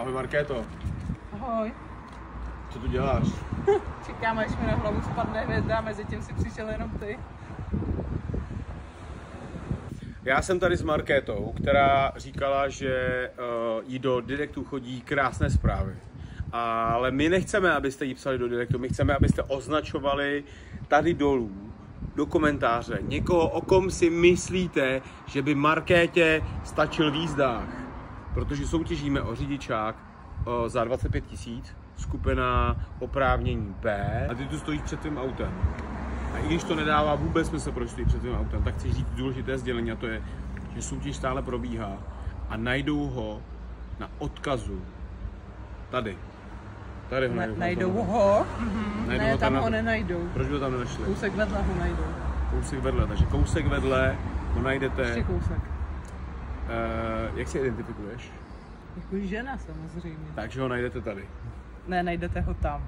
Ahoj Markéto. Ahoj. Co tu děláš? Čekám, až mi na hlavu spadne hvězda a mezi tím si přišel jenom ty. Já jsem tady s Markétou, která říkala, že jí do Direktu chodí krásné zprávy. Ale my nechceme, abyste jí psali do Direktu, my chceme, abyste označovali tady dolů do komentáře někoho, o kom si myslíte, že by Markétě stačil výzdách. Protože soutěžíme o řidičák za 25 000, skupina oprávnění B. A ty tu stojíš před tvým autem. A i když to nedává vůbec smysl, proč stojí před tvým autem, tak chci říct důležité sdělení, a to je, že soutěž stále probíhá a najdou ho na odkazu tady. Tady ho najdou. Najdou ho? Najdou Ne, ho tam ho nenajdou. Proč ho tam nenašli? Kousek vedle ho najdou. Kousek vedle, takže kousek vedle ho najdete. Ještě kousek. Jak se identifikuješ? Jako žena samozřejmě. Takže ho najdete tady. Ne, najdete ho tam.